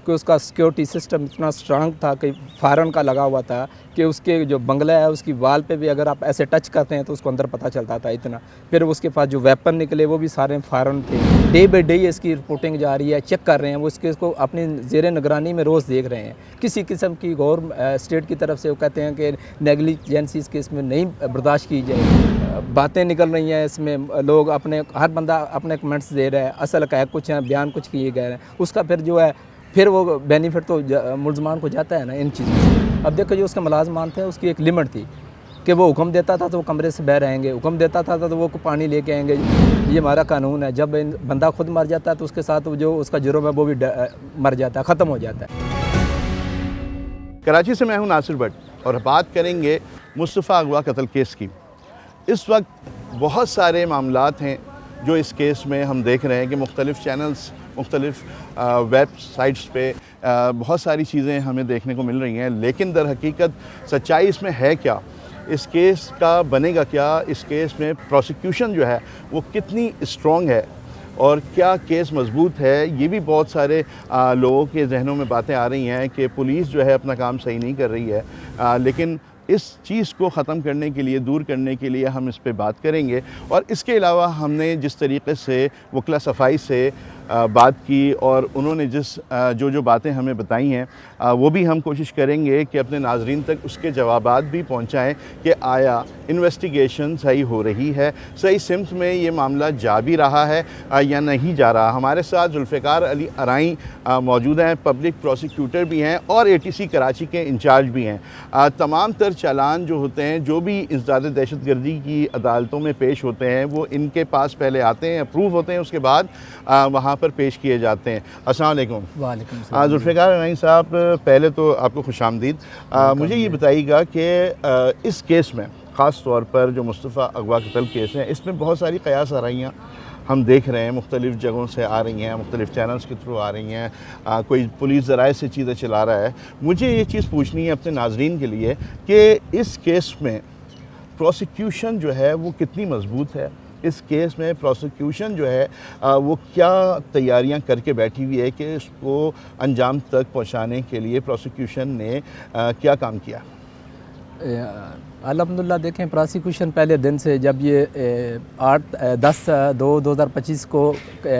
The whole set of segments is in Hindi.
कि उसका सिक्योरिटी सिस्टम इतना स्ट्रांग था कि फायरन का लगा हुआ था कि उसके जो बंगला है उसकी वाल पे भी अगर आप ऐसे टच करते हैं तो उसको अंदर पता चलता था इतना। फिर उसके पास जो वेपन निकले वो भी सारे फायरन थे। डे बाई डे इसकी रिपोर्टिंग जा रही है, चेक कर रहे हैं, वो इसको अपनी ज़ेर निगरानी में रोज़ देख रहे हैं। किसी किस्म की स्टेट की तरफ से वो कहते हैं कि नेग्लिजेंसी इस केस में नहीं बर्दाश्त की जाए। बातें निकल रही हैं इसमें, लोग अपने हर बंदा अपने कमेंट्स दे रहा है, असल का है कुछ है, बयान कुछ किए गए हैं, उसका फिर जो है फिर वो बेनिफिट तो मुलजमान को जाता है ना इन चीज़ों से। अब देखो जो उसके मुलाजमान थे उसकी एक लिमिट थी कि वो हुक्म देता था तो वो कमरे से बाहर आएंगे, हुक्म देता था तो वो पानी लेके आएंगे। ये हमारा कानून है। जब बंदा खुद मर जाता है तो उसके साथ जो उसका जुर्म है वो भी मर जाता है, ख़त्म हो जाता है। कराची से मैं हूं नासिर भट्ट और बात करेंगे मुस्तफ़ा अगवा कत्ल केस की। इस वक्त बहुत सारे मामलात हैं जो इस केस में हम देख रहे हैं कि मुख्तलिफ़ चैनल्स, मुख्तलिफ़ वेबसाइट्स पे बहुत सारी चीज़ें हमें देखने को मिल रही हैं, लेकिन दर हकीकत सच्चाई इसमें है क्या, इस केस का बनेगा क्या, इस केस में प्रोसिक्यूशन जो है वो कितनी स्ट्रॉन्ग है और क्या केस मजबूत है, ये भी बहुत सारे लोगों के जहनों में बातें आ रही हैं कि पुलिस जो है अपना काम सही नहीं कर रही है। लेकिन इस चीज़ को ख़त्म करने के लिए, दूर करने के लिए हम इस पे बात करेंगे। और इसके अलावा हमने जिस तरीक़े से वकला सफाई से बात की और उन्होंने जो बातें हमें बताई हैं वो भी हम कोशिश करेंगे कि अपने नाज़रीन तक उसके जवाबात भी पहुंचाएं कि आया इन्वेस्टिगेशन सही हो रही है, सही सिमत में ये मामला जा भी रहा है या नहीं जा रहा। हमारे साथ जुल्फ़िकार अली अराई मौजूद हैं, पब्लिक प्रोसिक्यूटर भी हैं और ATC कराची के इंचार्ज भी हैं। तमाम तर चालान जो होते हैं, जो भी इंसदाद दहशतगर्दी की अदालतों में पेश होते हैं, वो इनके पास पहले आते हैं, अप्रूव होते हैं, उसके बाद वहाँ पर पेश किए जाते हैं। अस्सलाम वालेकुम। वालेकुम सलाम। जुल्फ़िकार अली साहब, पहले तो आपको खुशामदीद। मुझे ये बताइएगा कि इस केस में ख़ास तौर पर जो मुस्तफ़ा अगवा कत्ल केस है, इसमें बहुत सारी क़यास आराइयाँ हम देख रहे हैं, मुख्तलिफ़ जगहों से आ रही हैं, मुख्तलिफ़ चैनल्स के थ्रू आ रही हैं, कोई पुलिस ज़राए से चीज़ें चला रहा है। मुझे ये चीज़ पूछनी है अपने नाज़रीन के लिए कि इस केस में प्रोसिक्यूशन जो है वो कितनी मजबूत है, इस केस में प्रोसिक्यूशन जो है वो क्या तैयारियां करके बैठी हुई है कि इसको अंजाम तक पहुंचाने के लिए प्रोसिक्यूशन ने क्या काम किया। अल्हम्दुलिल्लाह देखें, प्रोसिक्यूशन पहले दिन से जब ये 8-10-2-2025 को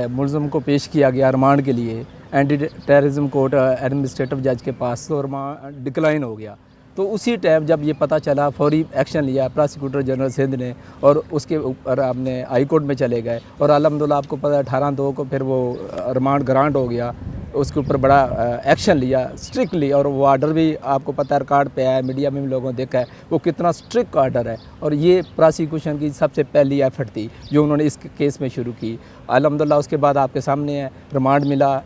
मुलज़म को पेश किया गया रिमांड के लिए एंटी टेररिज्म कोर्ट एडमिनिस्ट्रेटिव जज के पास, तो रिमांड डिक्लाइन हो गया। तो उसी टाइम जब ये पता चला फौरी एक्शन लिया प्रोसिक्यूटर जनरल सिंध ने और उसके ऊपर आपने हाई कोर्ट में चले गए और अल्हम्दुलिल्लाह आपको पता है 18/2 को फिर वो रिमांड ग्रांट हो गया। उसके ऊपर बड़ा एक्शन लिया स्ट्रिक्टली, और वो आर्डर भी आपको पता है रिकॉर्ड पे है, मीडिया में भी लोगों ने देखा है वो कितना स्ट्रिक्ट आर्डर है। और ये प्रोसिक्यूशन की सबसे पहली एफर्ट थी जो उन्होंने इस केस में शुरू की। अल्हम्दुलिल्लाह उसके बाद आपके सामने है रिमांड मिला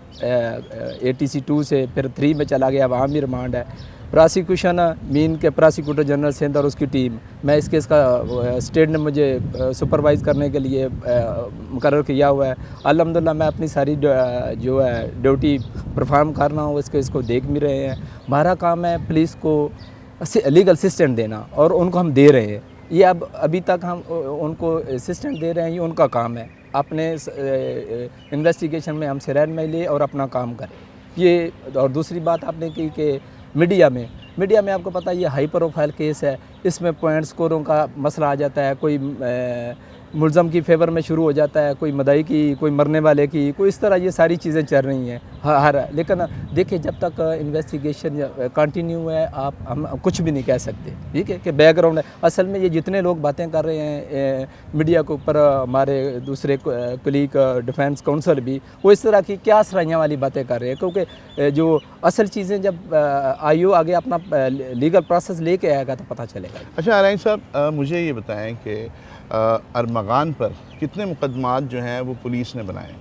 ATC 2 से, फिर 3 में चला गया, वहाँ भी रिमांड है। प्रोसिक्यूशन मीन के प्रोसिक्यूटर जनरल सिंध और उसकी टीम, मैं इस केस का स्टेट ने मुझे सुपरवाइज़ करने के लिए मुकर्रर किया हुआ है। अल्हम्दुलिल्लाह मैं अपनी सारी जो है ड्यूटी परफॉर्म कर रहा हूँ, इसको देख भी रहे हैं। हमारा काम है पुलिस को लीगल असिस्टेंट देना और उनको हम दे रहे हैं। ये अब अभी तक हम उनको असिस्टेंट दे रहे हैं, ये उनका काम है। अपने इन्वेस्टिगेशन में हमसे रहनुमाई ले और अपना काम करें ये। और दूसरी बात आपने की कि मीडिया में आपको पता है ये हाई प्रोफाइल केस है, इसमें पॉइंट स्कोरों का मसला आ जाता है, कोई मुलज़म की फेवर में शुरू हो जाता है, कोई मदई की, कोई मरने वाले की, कोई इस तरह ये सारी चीज़ें चल रही हैं लेकिन देखिए जब तक इन्वेस्टिगेशन कंटिन्यू है हम कुछ भी नहीं कह सकते, ठीक है, कि बैकग्राउंड है। असल में ये जितने लोग बातें कर रहे हैं मीडिया के ऊपर, हमारे दूसरे कुलीग डिफेंस काउंसिल भी, वो इस तरह की क्या सराहियाँ वाली बातें कर रहे हैं, क्योंकि जो असल चीज़ें जब IO आगे अपना लीगल प्रोसेस लेके आएगा तो पता चलेगा। अच्छा अराई साहब, मुझे ये बताएं कि अरमगान पर कितने मुकदमात जो हैं वो पुलिस ने बनाए?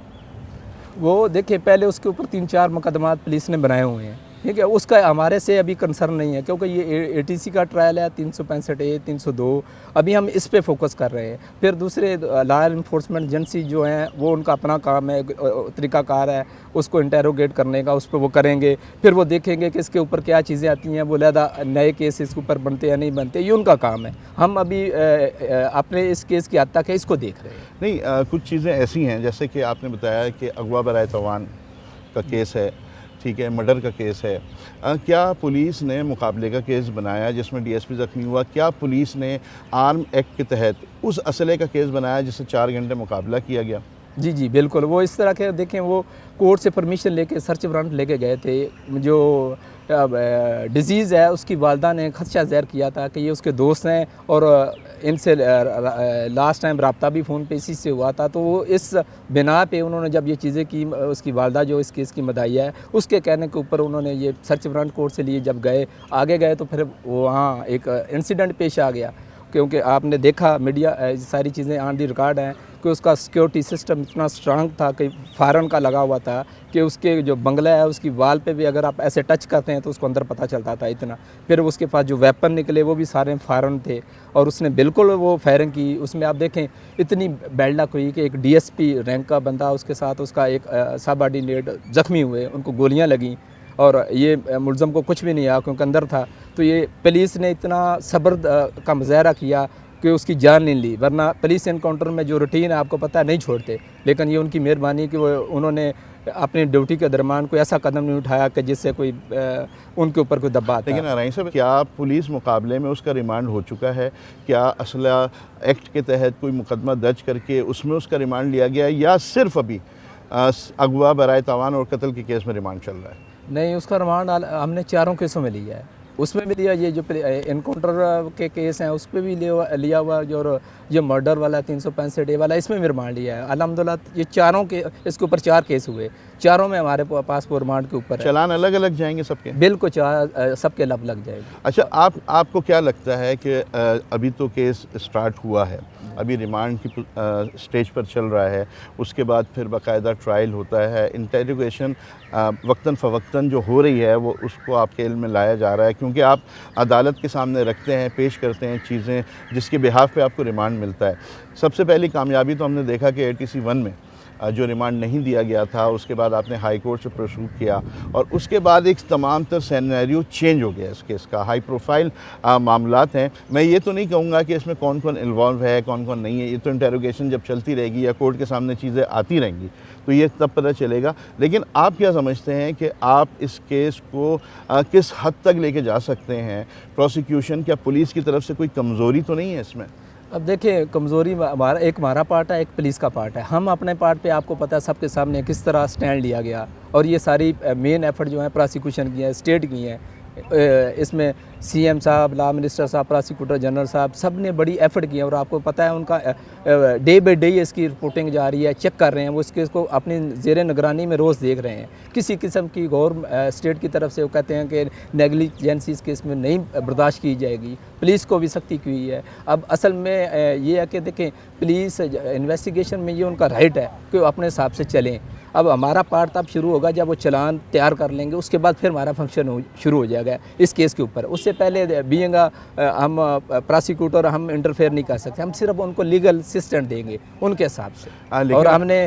वो देखिए पहले उसके ऊपर 3-4 मुकदमात पुलिस ने बनाए हुए हैं, ठीक है, उसका हमारे से अभी कंसर्न नहीं है क्योंकि ये ATC का ट्रायल है 365A 302, अभी हम इस पे फोकस कर रहे हैं। फिर दूसरे लॉ इन्फोर्समेंट एजेंसी जो हैं वो उनका अपना काम है, तरीक़ाकार है उसको इंटेरोगेट करने का, उस पर वो करेंगे। फिर वो देखेंगे कि इसके ऊपर क्या चीज़ें आती हैं, वो लहदा नए केस इसके ऊपर बनते या नहीं बनते, ये उनका काम है। हम अभी अपने इस केस की हद तक है इसको देख रहे हैं। नहीं, कुछ चीज़ें ऐसी हैं जैसे कि आपने बताया कि अगवा बराए तवान का केस है, ठीक है, मर्डर का केस है। क्या पुलिस ने मुकाबले का केस बनाया जिसमें डीएसपी ज़ख्मी हुआ? क्या पुलिस ने आर्म एक्ट के तहत उस असले का केस बनाया जिससे 4 घंटे मुकाबला किया गया? जी जी बिल्कुल, वो इस तरह के देखें, वो कोर्ट से परमिशन लेके सर्च वारंट लेके गए थे। जो डिज़ीज़ है उसकी वालदा ने खदशा ज़ाहिर किया था कि ये उसके दोस्त हैं और इनसे लास्ट टाइम रब्ता भी फ़ोन पे इसी से हुआ था। तो वो इस बिना पे उन्होंने जब ये चीज़ें की, उसकी वालदा जो इस केस की मदाइया है उसके कहने के ऊपर उन्होंने ये सर्च वारंट कोर्ट से लिए। जब आगे गए तो फिर वहाँ एक इंसिडेंट पेश आ गया, क्योंकि आपने देखा मीडिया सारी चीज़ें ऑन दी रिकॉर्ड हैं कि उसका सिक्योरिटी सिस्टम इतना स्ट्रांग था कि फ़ायरन का लगा हुआ था कि उसके जो बंगला है उसकी वाल पे भी अगर आप ऐसे टच करते हैं तो उसको अंदर पता चलता था इतना। फिर उसके पास जो वेपन निकले वो भी सारे फ़ायरन थे और उसने बिल्कुल वो फायरिंग की। उसमें आप देखें इतनी बैड लक हुई कि एक डीएसपी रैंक का बंदा, उसके साथ उसका एक सब ऑर्डिनेट ज़ख्मी हुए, उनको गोलियाँ लगीं और ये मुलज़म को कुछ भी नहीं आया क्योंकि अंदर था। तो ये पुलिस ने इतना सब्र का मुज़ाहरा किया कि उसकी जान नहीं ली, वरना पुलिस इनकाउंटर में जो रूटीन है आपको पता है नहीं छोड़ते। लेकिन ये उनकी मेहरबानी कि वो उन्होंने अपनी ड्यूटी के दरमियान कोई ऐसा कदम नहीं उठाया कि जिससे कोई उनके ऊपर कोई दबाव आता। लेकिन नारायण साहब, क्या पुलिस मुकाबले में उसका रिमांड हो चुका है? क्या असला एक्ट के तहत कोई मुकदमा दर्ज करके उसमें उसका रिमांड लिया गया या सिर्फ अभी अगवा, बराए तावान और कत्ल के केस में रिमांड चल रहा है? नहीं, उसका रिमांड हमने चारों केसों में लिया है। उसमें भी लिया, ये जो इनकाउंटर के केस हैं उस पर भी लिया हुआ, जो ये मर्डर वाला 365 वाला इसमें भी रिमांड लिया है। अल्हम्दुलिल्लाह ये चारों के, इसके ऊपर 4 केस हुए, चारों में हमारे पास वो रिमांड के ऊपर है। चालान अलग अलग जाएंगे सबके? बिल्कुल, सबके लग जाएगी। अच्छा, आपको क्या लगता है कि अभी तो केस स्टार्ट हुआ है, अभी रिमांड की स्टेज पर चल रहा है, उसके बाद फिर बाकायदा ट्रायल होता है, इंटेरोगेशन वक्तन फ़वक्तन जो हो रही है वो उसको आपके इल्म में लाया जा रहा है, क्योंकि आप अदालत के सामने रखते हैं, पेश करते हैं चीज़ें जिसके बिहाफ पे आपको रिमांड मिलता है। सबसे पहली कामयाबी तो हमने देखा कि ATC 1 में जो रिमांड नहीं दिया गया था, उसके बाद आपने हाई कोर्ट से प्रसूख किया और उसके बाद एक तमाम तर सिनेरियो चेंज हो गया इस केस का। हाई प्रोफाइल मामलात हैं। मैं ये तो नहीं कहूँगा कि इसमें कौन कौन इन्वॉल्व है, कौन कौन नहीं है, ये तो इंटेरोगेशन जब चलती रहेगी या कोर्ट के सामने चीज़ें आती रहेंगी तो ये तब पता चलेगा। लेकिन आप क्या समझते हैं कि आप इस केस को किस हद तक लेके जा सकते हैं? प्रोसिक्यूशन, क्या पुलिस की तरफ से कोई कमज़ोरी तो नहीं है इसमें? अब देखिए, कमज़ोरी हमारा पार्ट है, एक पुलिस का पार्ट है। हम अपने पार्ट पे आपको पता है सबके सामने किस तरह स्टैंड लिया गया और ये सारी मेन एफर्ट जो है प्रोसिक्यूशन की है, स्टेट की हैं। इसमें CM साहब, लॉ मिनिस्टर साहब, प्रोसिक्यूटर जनरल साहब सब ने बड़ी एफर्ट की है और आपको पता है उनका डे बाई डे इसकी रिपोर्टिंग जा रही है, चेक कर रहे हैं वो इस केस को अपनी ज़ेर निगरानी में रोज़ देख रहे हैं। किसी किस्म की स्टेट की तरफ से वो कहते हैं कि नेगलिजेंसी इस केस में नहीं बर्दाश्त की जाएगी। पुलिस को भी सख्ती की हुई है। अब असल में ये है कि देखें, पुलिस इन्वेस्टिगेशन में ये उनका राइट है कि वो अपने हिसाब से चलें। अब हमारा पार्ट तब शुरू होगा जब वो चालान तैयार कर लेंगे, उसके बाद फिर हमारा फंक्शन शुरू हो जाएगा इस केस के ऊपर। उससे पहले बीइंग हम प्रोसिक्यूटर हम इंटरफेयर नहीं कर सकते, हम सिर्फ उनको लीगल असिस्टेंट देंगे उनके हिसाब से। और हमने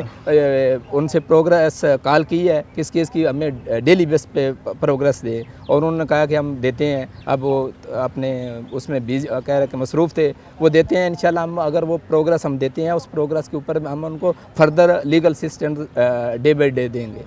उनसे प्रोग्रेस कॉल की है कि इस केस की हमें डेली बेस पे प्रोग्रेस दे और उन्होंने कहा कि हम देते हैं। अब वो अपने उसमें बिजी कह रहे कि मसरूफ़ थे, वो देते हैं इंशाल्लाह। हम अगर वो प्रोग्रेस हम देते हैं, उस प्रोग्रेस के ऊपर हम उनको further legal assistant day by day देंगे।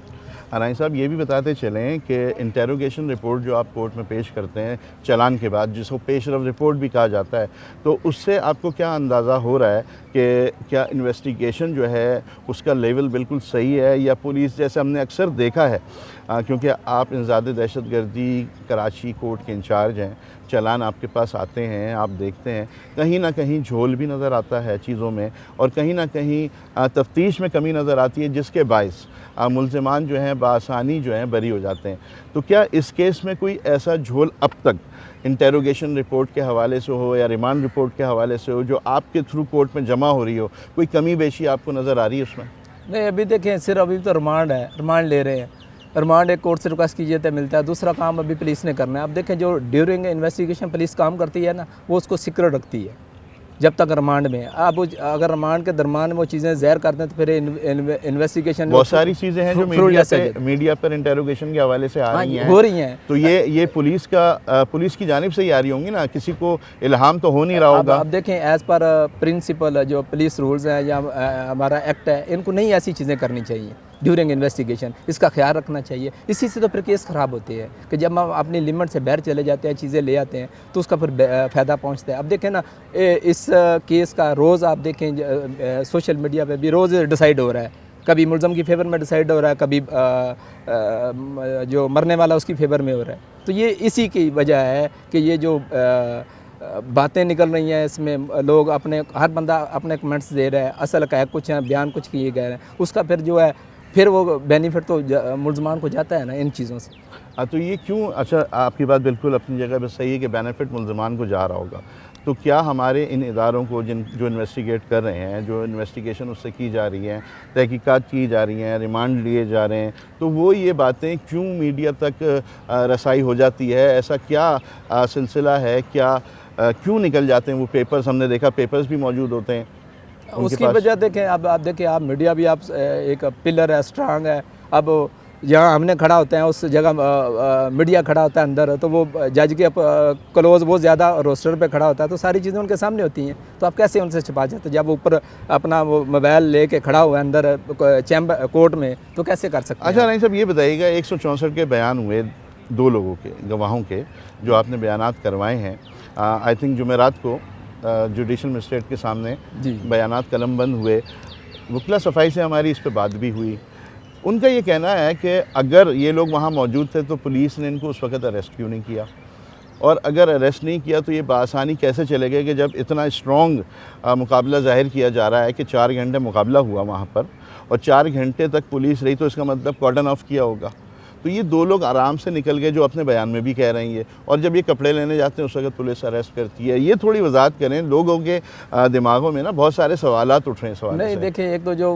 अनाई साहब, ये भी बताते चलें कि इंटेरोगेशन रिपोर्ट जो आप कोर्ट में पेश करते हैं चालान के बाद, जिसको पेशरफ रिपोर्ट भी कहा जाता है, तो उससे आपको क्या अंदाज़ा हो रहा है कि क्या इन्वेस्टिगेशन जो है उसका लेवल बिल्कुल सही है या पुलिस, जैसे हमने अक्सर देखा है क्योंकि आप इंसदाद दहशतगर्दी कराची कोर्ट के इंचार्ज हैं, चालान आपके पास आते हैं, आप देखते हैं कहीं ना कहीं झोल भी नज़र आता है चीज़ों में और कहीं ना कहीं तफ्तीश में कमी नज़र आती है, जिसके बायस मुल्ज़िमान जो हैं बआसानी जो हैं बरी हो जाते हैं। तो क्या इस केस में कोई ऐसा झोल अब तक इंटेरोगेशन रिपोर्ट के हवाले से हो या रिमांड रिपोर्ट के हवाले से हो जो आपके थ्रू कोर्ट में जमा हो रही हो, कोई कमी बेशी आपको नज़र आ रही है उसमें? नहीं, अभी देखें, सिर्फ अभी तो रिमांड है, रिमांड ले रहे हैं। रिमांड एक कोर्ट से रिक्वेस्ट कीजिए तो मिलता है, दूसरा काम अभी पुलिस ने करना है। अब देखें, जो ड्यूरिंग इन्वेस्टिगेशन पुलिस काम करती है ना, वो उसको सीक्रेट रखती है जब तक रिमांड में। अब अगर रिमांड के दरमियान वो चीज़ें ज़ाहिर कर दें तो फिर इन्वेस्टिगेशन बहुत सारी चीज़ें हैं जो मीडिया पर इंटेरोगेशन के हवाले से आ रही हैं, हो रही हैं। तो ये पुलिस की जानिब से ही आ रही होंगी ना, किसी को इल्हाम तो हो नहीं रहा होगा। अब देखें, एज़ पर प्रिंसिपल जो पुलिस रूल्स हैं या हमारा एक्ट है, इनको नहीं ऐसी चीज़ें करनी चाहिए। ड्यूरिंग इन्वेस्टिगेशन, इसका ख्याल रखना चाहिए। इसी से तो फिर केस ख़राब होते हैं कि जब हम अपनी लिमिट से बाहर चले जाते हैं, चीज़ें ले आते हैं, तो उसका फिर फ़ायदा पहुंचता है। अब देखें ना, इस केस का रोज़ आप देखें सोशल मीडिया पे भी रोज़ डिसाइड हो रहा है, कभी मुलज़म की फेवर में डिसाइड हो रहा है, कभी जो मरने वाला उसकी फेवर में हो रहा है। तो ये इसी की वजह है कि ये जो बातें निकल रही हैं, इसमें लोग अपने, हर बंदा अपने कमेंट्स दे रहा है, असल का है कुछ है, बयान कुछ किए गए हैं, उसका फिर जो है फिर वो बेनिफिट तो मुलजमान को जाता है ना इन चीज़ों से। हाँ, तो ये क्यों, अच्छा आपकी बात बिल्कुल अपनी जगह पे सही है कि बेनिफिट मुलजमान को जा रहा होगा, तो क्या हमारे इन इदारों को जो इन्वेस्टिगेट कर रहे हैं, जो इन्वेस्टिगेशन उससे की जा रही है, तहकीकात की जा रही हैं, रिमांड लिए जा रहे हैं, तो वो ये बातें क्यों मीडिया तक रसाई हो जाती है? ऐसा क्या सिलसिला है, क्या क्यों निकल जाते हैं वो पेपर्स? हमने देखा पेपर्स भी मौजूद होते हैं उसकी वजह देखें, अब आप देखें, आप मीडिया भी आप एक पिलर है, स्ट्रांग है। अब जहाँ हमने खड़ा होते हैं उस जगह मीडिया खड़ा होता है अंदर, तो वो जज के क्लोज वो ज़्यादा रोस्टर पे खड़ा होता है, तो सारी चीज़ें उनके सामने होती हैं, तो आप कैसे उनसे छुपा जाते हैं? जब ऊपर अपना वो मोबाइल लेके खड़ा हुआ है अंदर चैम्बर कोर्ट में, तो कैसे कर सकते हैं? अच्छा नहीं साहब, ये बताइएगा 164 के बयान हुए 2 लोगों के, गवाहों के, जो आपने बयानात करवाए हैं, आई थिंक जुमेरात को जुडिशल मजिस्ट्रेट के सामने बयानात कलमबंद हुए। वकला सफाई से हमारी इस पर बात भी हुई। उनका ये कहना है कि अगर ये लोग वहाँ मौजूद थे तो पुलिस ने इनको उस वक़्त अरेस्ट क्यों नहीं किया, और अगर अरेस्ट नहीं किया तो ये बआसानी कैसे चले गए कि जब इतना स्ट्रॉन्ग मुकाबला ज़ाहिर किया जा रहा है कि 4 घंटे मुकाबला हुआ वहाँ पर और 4 घंटे तक पुलिस रही, तो इसका मतलब कॉर्डन ऑफ किया होगा। तो ये 2 लोग आराम से निकल गए, जो अपने बयान में भी कह रहे हैं ये, और जब ये कपड़े लेने जाते हैं उस वक्त पुलिस अरेस्ट करती है। ये थोड़ी वजाहत करें, लोगों के दिमागों में ना बहुत सारे सवालात उठ रहे हैं। सवाल नहीं देखिए, एक तो जो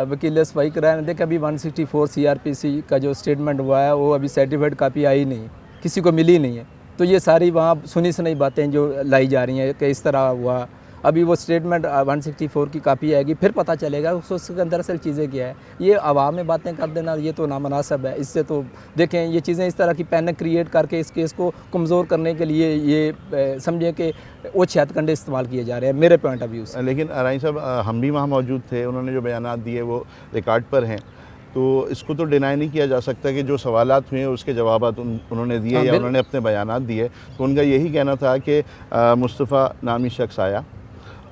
वकील सफाई कराया ना, देखिए अभी 164 CRPC का जो स्टेटमेंट हुआ है वो अभी सर्टिफाइड कापी आई नहीं, किसी को मिली नहीं है, तो ये सारी वहाँ सुनी सुनाई बातें जो लाई जा रही हैं कि इस तरह हुआ। अभी वो स्टेटमेंट 164 की कापी आएगी, फिर पता चलेगा उसके अंदर असल चीज़ें क्या है। ये आवाम में बातें कर देना ये तो नामनासब है। इससे तो देखें, ये चीज़ें इस तरह की पैनिक क्रिएट करके इस केस को कमज़ोर करने के लिए ये समझें कि ओछे हथकंडे इस्तेमाल किए जा रहे हैं मेरे पॉइंट ऑफ व्यू से। लेकिन राई साहब, हम भी वहाँ मौजूद थे, उन्होंने जो बयानात दिए वो रिकॉर्ड पर हैं, तो इसको तो डिनाई नहीं किया जा सकता कि जो सवालात हुए उसके जवाबात उन्होंने दिए या उन्होंने अपने बयानात दिए। तो उनका यही कहना था कि मुस्तफ़ा नामी शख्स आया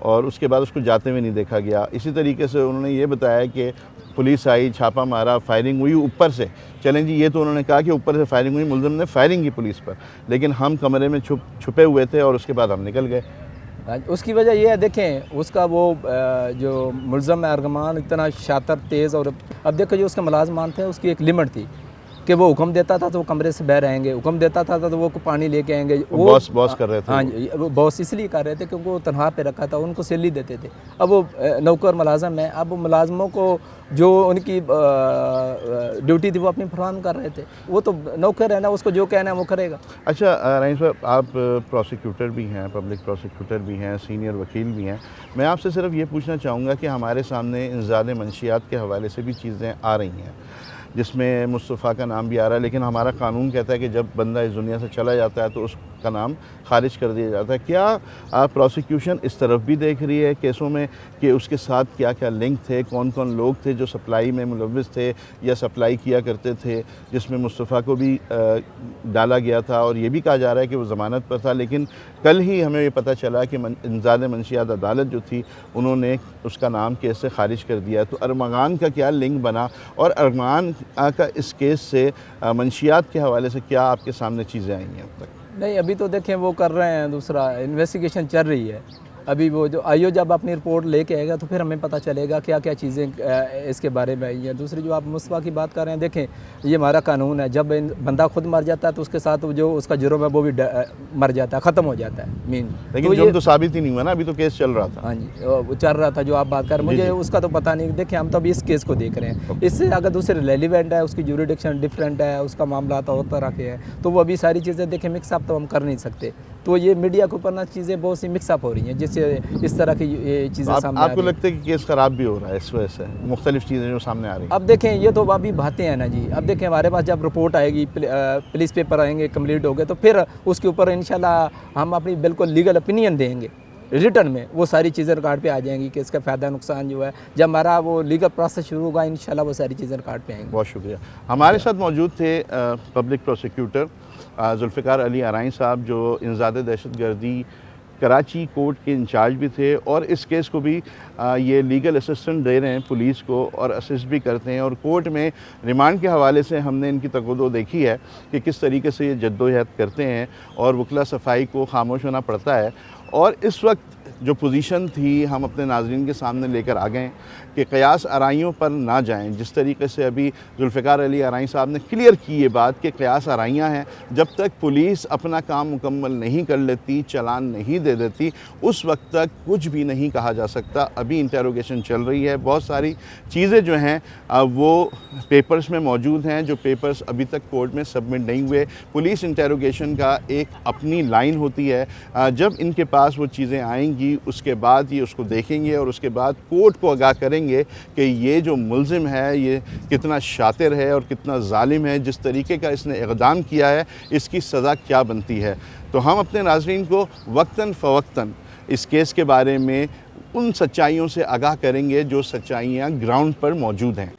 और उसके बाद उसको जाते हुए नहीं देखा गया। इसी तरीके से उन्होंने ये बताया कि पुलिस आई, छापा मारा, फायरिंग हुई ऊपर से। चलें जी, ये तो उन्होंने कहा कि ऊपर से फायरिंग हुई, मुलज़िम ने फायरिंग की पुलिस पर, लेकिन हम कमरे में छुपे हुए थे और उसके बाद हम निकल गए। उसकी वजह यह है, देखें उसका वो जो मुलज़म है अरगमान इतना शातिर तेज़, और अब देखो जो उसके मुलाजमान थे उसकी एक लिमिट थी कि वो हुक्म देता था तो वो कमरे से बाहर आएंगे, हुक्म देता था तो वो पानी लेके आएंगे। वो बॉस कर रहे थे। हाँ जी, वो बॉस इसलिए कर रहे थे क्योंकि वो तनख्वाह पे रखा था, उनको सैलरी देते थे। अब वो नौकर मुलाजम है, अब वो मुलाजमों को जो उनकी ड्यूटी थी वो अपनी फरहम कर रहे थे। वो तो नौकर है ना, उसको जो कहना है वो करेगा। अच्छा रईस साहब, आप प्रोसिक्यूटर भी हैं, पब्लिक प्रोसिक्यूटर भी हैं, सीनियर वकील भी हैं। मैं आपसे सिर्फ ये पूछना चाहूँगा कि हमारे सामने इंज़ाल मंशियात के हवाले से भी चीज़ें आ रही हैं, जिसमें मुस्तफ़ा का नाम भी आ रहा है, लेकिन हमारा कानून कहता है कि जब बंदा इस दुनिया से चला जाता है तो उसका नाम खारिज कर दिया जाता है। क्या प्रोसिक्यूशन इस तरफ भी देख रही है केसों में कि उसके साथ क्या क्या लिंक थे, कौन कौन लोग थे जो सप्लाई में मुलव्विस थे या सप्लाई किया करते थे, जिसमें मुस्तफ़ा को भी डाला गया था और ये भी कहा जा रहा है कि वो ज़मानत पर था, लेकिन कल ही हमें ये पता चला कि इंज़ाल मंशियात अदालत जो थी उन्होंने उसका नाम केस से खारिज कर दिया। तो अरमान का क्या लिंक बना और अरमान का इस केस से मंशियात के हवाले से क्या आपके सामने चीज़ें आई हैं अब तक? नहीं, अभी तो देखें वो कर रहे हैं, दूसरा इन्वेस्टिगेशन चल रही है। अभी वो जो आईओ जब अपनी रिपोर्ट लेके आएगा तो फिर हमें पता चलेगा क्या क्या चीज़ें इसके बारे में आई हैं। दूसरी जो आप मुस्तफ़ा की बात कर रहे हैं, देखें ये हमारा कानून है, जब बंदा खुद मर जाता है तो उसके साथ जो उसका जुर्म है वो भी मर जाता है, ख़त्म हो जाता है मीन। लेकिन जुर्म तो साबित ही नहीं हुआ ना, अभी तो केस चल रहा था। हाँ जी, वो चल रहा था जो आप बात कर, मुझे उसका तो पता नहीं। देखें हम तो अभी इस केस को देख रहे हैं, इससे अगर दूसरे रेलिवेंट है, उसकी ज्यूरिडिक्शन डिफरेंट है, उसका मामला तो और तरह के हैं, तो वो अभी सारी चीज़ें देखें मिक्सअप तो हम कर नहीं सकते। तो ये मीडिया के ऊपर ना चीज़ें बहुत सी मिक्सअप हो रही हैं, जिससे इस तरह की ये चीज़ें सामने आपको लगता है कि केस ख़राब भी हो रहा है इस वजह से, मुख्तलिफ चीज़ें जो सामने आ रही हैं? अब देखें ये तो अभी बातें हैं ना जी। अब देखें हमारे पास जब रिपोर्ट आएगी, पुलिस पेपर आएंगे, कंप्लीट हो गए, तो फिर उसके ऊपर इंशाल्लाह हम अपनी बिल्कुल लीगल ओपिनियन देंगे रिटर्न में वो सारी चीज़ें रिकॉर्ड पे आ जाएंगी कि इसका फ़ायदा नुकसान जो है, जब हमारा वो लीगल प्रोसेस शुरू होगा इंशाल्लाह वो सारी चीज़ें रिकॉर्ड पे आएंगी। बहुत शुक्रिया। हमारे साथ मौजूद थे पब्लिक प्रोसिक्यूटर जुल्फ़िकार अली आरई साहब, जो इंसदाद दहशतगर्दी कराची कोर्ट के इंचार्ज भी थे और इस केस को भी ये लीगल असिस्टेंट दे रहे हैं पुलिस को और असिस्ट भी करते हैं। और कोर्ट में रिमांड के हवाले से हमने इनकी तकद्दो देखी है कि किस तरीके से ये जद्दोजहद करते हैं और वकला सफाई को खामोश होना पड़ता है। और इस वक्त जो पोजीशन थी हम अपने नाज़रीन के सामने लेकर आ गए कि क़यास आराइयों पर ना जाएं। जिस तरीके से अभी जुल्फ़िकार अली आरई साहब ने क्लियर की ये बात कि क़यास आराइयाँ हैं, जब तक पुलिस अपना काम मुकम्मल नहीं कर लेती, चालान नहीं दे देती, उस वक्त तक कुछ भी नहीं कहा जा सकता। अभी इंटेरोगेशन चल रही है, बहुत सारी चीज़ें जो हैं वो पेपर्स में मौजूद हैं, जो पेपर्स अभी तक कोर्ट में सबमिट नहीं हुए। पुलिस इंटेरोगेशन का एक अपनी लाइन होती है, जब इनके पास वो चीज़ें आएंगी उसके बाद ये उसको देखेंगे और उसके बाद कोर्ट को आगाह करेंगे कि ये जो मुल्ज़िम है ये कितना शातिर है और कितना ज़ालिम है, जिस तरीके का इसने इक़दाम किया है इसकी सज़ा क्या बनती है। तो हम अपने नाज़रीन को वक्तन फ़वक्तन इस केस के बारे में उन सच्चाइयों से आगाह करेंगे जो सच्चाइयाँ ग्राउंड पर मौजूद हैं।